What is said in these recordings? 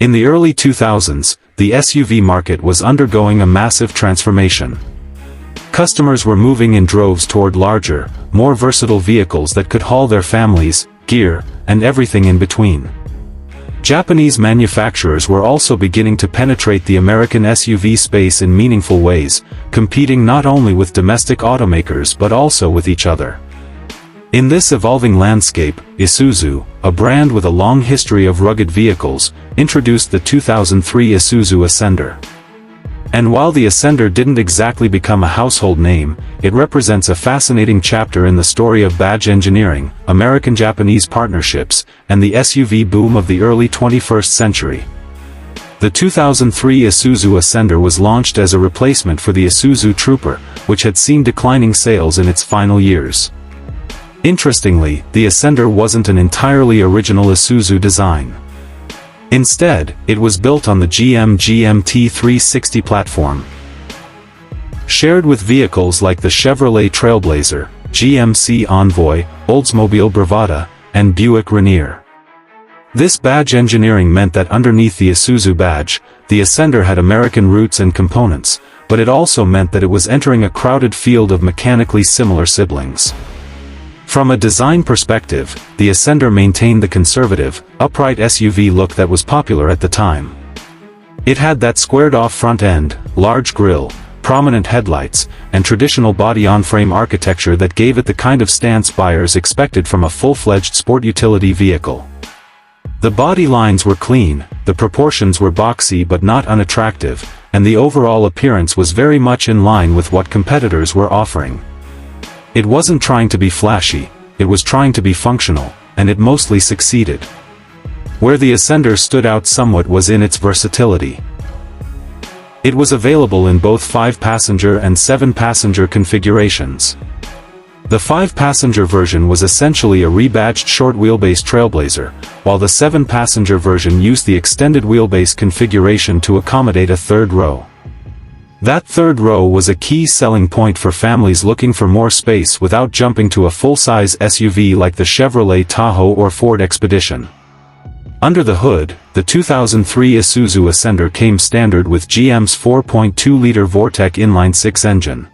In the early 2000s, the SUV market was undergoing a massive transformation. Customers were moving in droves toward larger, more versatile vehicles that could haul their families, gear, and everything in between. Japanese manufacturers were also beginning to penetrate the American SUV space in meaningful ways, competing not only with domestic automakers but also with each other. In this evolving landscape, Isuzu, a brand with a long history of rugged vehicles, introduced the 2003 Isuzu Ascender. And while the Ascender didn't exactly become a household name, it represents a fascinating chapter in the story of badge engineering, American-Japanese partnerships, and the SUV boom of the early 21st century. The 2003 Isuzu Ascender was launched as a replacement for the Isuzu Trooper, which had seen declining sales in its final years. Interestingly, the Ascender wasn't an entirely original Isuzu design. Instead, it was built on the GM GMT 360 platform. Shared with vehicles like the Chevrolet Trailblazer, GMC Envoy, Oldsmobile Bravada, and Buick Rainier. This badge engineering meant that underneath the Isuzu badge, the Ascender had American roots and components, but it also meant that it was entering a crowded field of mechanically similar siblings. From a design perspective, the Ascender maintained the conservative, upright SUV look that was popular at the time. It had that squared-off front end, large grille, prominent headlights, and traditional body-on-frame architecture that gave it the kind of stance buyers expected from a full-fledged sport utility vehicle. The body lines were clean, the proportions were boxy but not unattractive, and the overall appearance was very much in line with what competitors were offering. It wasn't trying to be flashy, it was trying to be functional, and it mostly succeeded. Where the Ascender stood out somewhat was in its versatility. It was available in both 5-passenger and 7-passenger configurations. The 5-passenger version was essentially a rebadged short-wheelbase Trailblazer, while the 7-passenger version used the extended wheelbase configuration to accommodate a third row. That third row was a key selling point for families looking for more space without jumping to a full-size SUV like the Chevrolet Tahoe or Ford Expedition. Under the hood, the 2003 Isuzu Ascender came standard with GM's 4.2-liter Vortec inline-6 engine.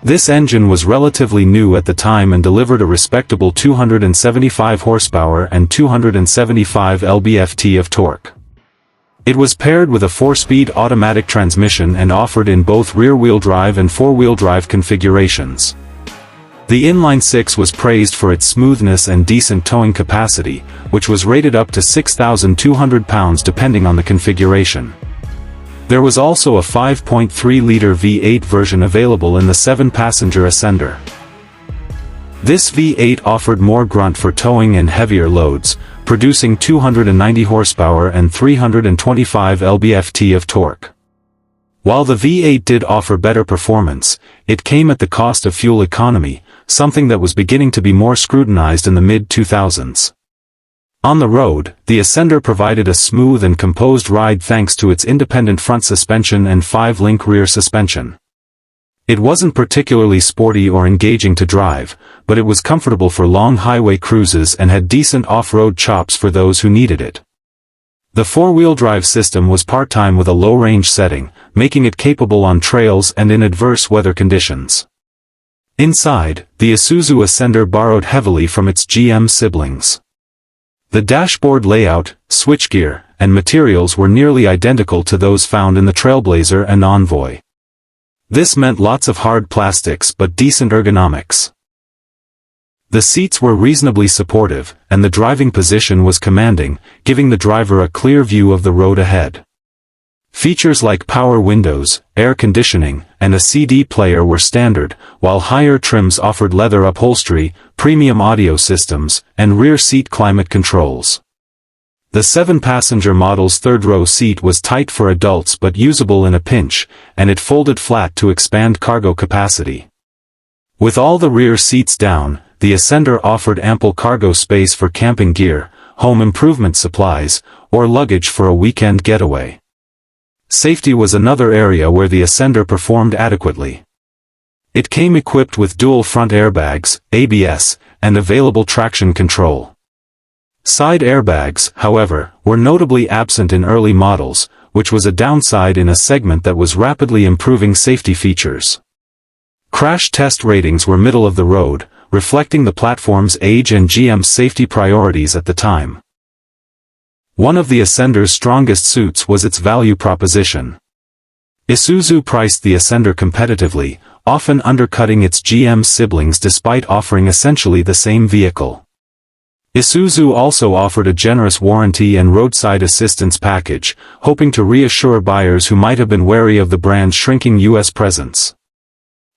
This engine was relatively new at the time and delivered a respectable 275 horsepower and 275 lb-ft of torque. It was paired with a 4-speed automatic transmission and offered in both rear-wheel drive and four-wheel drive configurations. The inline-6 was praised for its smoothness and decent towing capacity, which was rated up to 6,200 pounds depending on the configuration. There was also a 5.3-liter V8 version available in the 7-passenger Ascender. This V8 offered more grunt for towing and heavier loads, producing 290 horsepower and 325 lb-ft of torque. While the V8 did offer better performance, it came at the cost of fuel economy, something that was beginning to be more scrutinized in the mid-2000s. On the road, the Ascender provided a smooth and composed ride thanks to its independent front suspension and 5-link rear suspension. It wasn't particularly sporty or engaging to drive, but it was comfortable for long highway cruises and had decent off-road chops for those who needed it. The 4-wheel drive system was part-time with a low-range setting, making it capable on trails and in adverse weather conditions. Inside, the Isuzu Ascender borrowed heavily from its GM siblings. The dashboard layout, switchgear, and materials were nearly identical to those found in the Trailblazer and Envoy. This meant lots of hard plastics but decent ergonomics. The seats were reasonably supportive, and the driving position was commanding, giving the driver a clear view of the road ahead. Features like power windows, air conditioning, and a CD player were standard, while higher trims offered leather upholstery, premium audio systems, and rear seat climate controls. The 7-passenger model's third-row seat was tight for adults but usable in a pinch, and it folded flat to expand cargo capacity. With all the rear seats down, the Ascender offered ample cargo space for camping gear, home improvement supplies, or luggage for a weekend getaway. Safety was another area where the Ascender performed adequately. It came equipped with dual front airbags, ABS, and available traction control. Side airbags, however, were notably absent in early models, which was a downside in a segment that was rapidly improving safety features. Crash test ratings were middle of the road, reflecting the platform's age and GM's safety priorities at the time. One of the Ascender's strongest suits was its value proposition. Isuzu priced the Ascender competitively, often undercutting its GM siblings despite offering essentially the same vehicle. Isuzu also offered a generous warranty and roadside assistance package, hoping to reassure buyers who might have been wary of the brand's shrinking U.S. presence.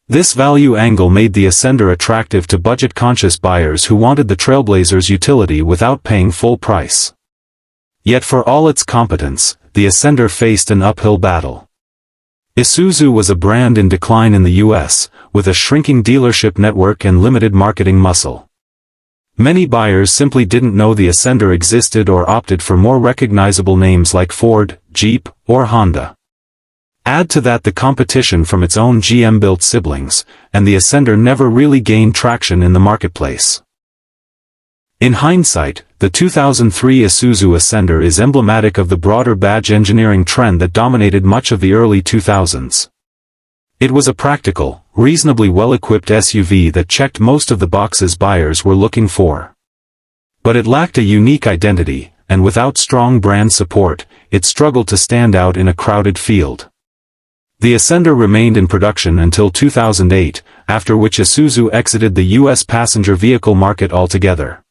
This value angle made the Ascender attractive to budget-conscious buyers who wanted the Trailblazer's utility without paying full price. Yet for all its competence, the Ascender faced an uphill battle. Isuzu was a brand in decline in the U.S., with a shrinking dealership network and limited marketing muscle. Many buyers simply didn't know the Ascender existed or opted for more recognizable names like Ford, Jeep, or Honda. Add to that the competition from its own GM-built siblings, and the Ascender never really gained traction in the marketplace. In hindsight, the 2003 Isuzu Ascender is emblematic of the broader badge engineering trend that dominated much of the early 2000s. It was a practical, reasonably well-equipped SUV that checked most of the boxes buyers were looking for. But it lacked a unique identity, and without strong brand support, it struggled to stand out in a crowded field. The Ascender remained in production until 2008, after which Isuzu exited the U.S. passenger vehicle market altogether.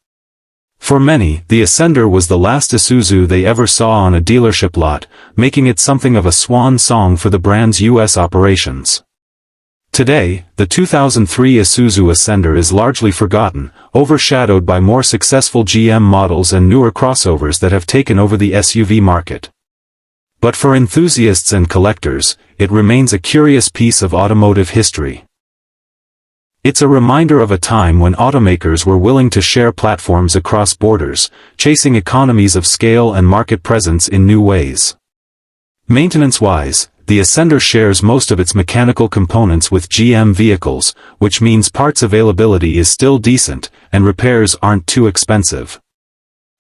For many, the Ascender was the last Isuzu they ever saw on a dealership lot, making it something of a swan song for the brand's U.S. operations. Today, the 2003 Isuzu Ascender is largely forgotten, overshadowed by more successful GM models and newer crossovers that have taken over the SUV market. But for enthusiasts and collectors, it remains a curious piece of automotive history. It's a reminder of a time when automakers were willing to share platforms across borders, chasing economies of scale and market presence in new ways. Maintenance-wise, the Ascender shares most of its mechanical components with GM vehicles, which means parts availability is still decent, and repairs aren't too expensive.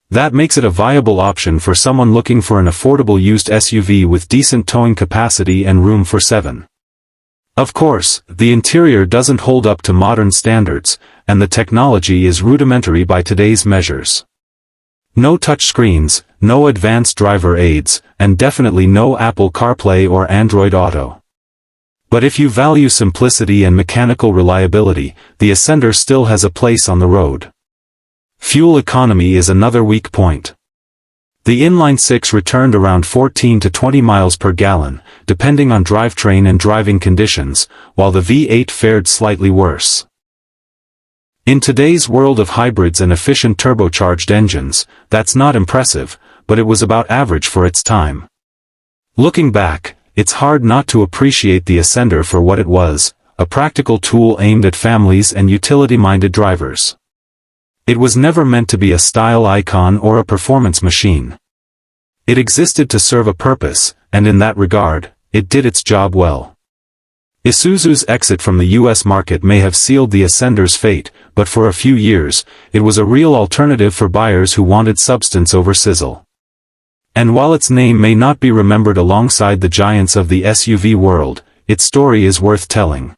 That makes it a viable option for someone looking for an affordable used SUV with decent towing capacity and room for 7. Of course, the interior doesn't hold up to modern standards, and the technology is rudimentary by today's measures. No touchscreens, no advanced driver aids, and definitely no Apple CarPlay or Android Auto. But if you value simplicity and mechanical reliability, the Ascender still has a place on the road. Fuel economy is another weak point. The inline-six returned around 14 to 20 miles per gallon, depending on drivetrain and driving conditions, while the V8 fared slightly worse. In today's world of hybrids and efficient turbocharged engines, that's not impressive, but it was about average for its time. Looking back, it's hard not to appreciate the Ascender for what it was, a practical tool aimed at families and utility-minded drivers. It was never meant to be a style icon or a performance machine. It existed to serve a purpose, and in that regard, it did its job well. Isuzu's exit from the U.S. market may have sealed the Ascender's fate, but for a few years, it was a real alternative for buyers who wanted substance over sizzle. And while its name may not be remembered alongside the giants of the SUV world, its story is worth telling.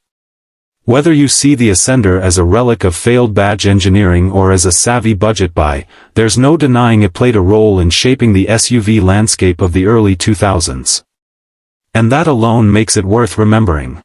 Whether you see the Ascender as a relic of failed badge engineering or as a savvy budget buy, there's no denying it played a role in shaping the SUV landscape of the early 2000s. And that alone makes it worth remembering.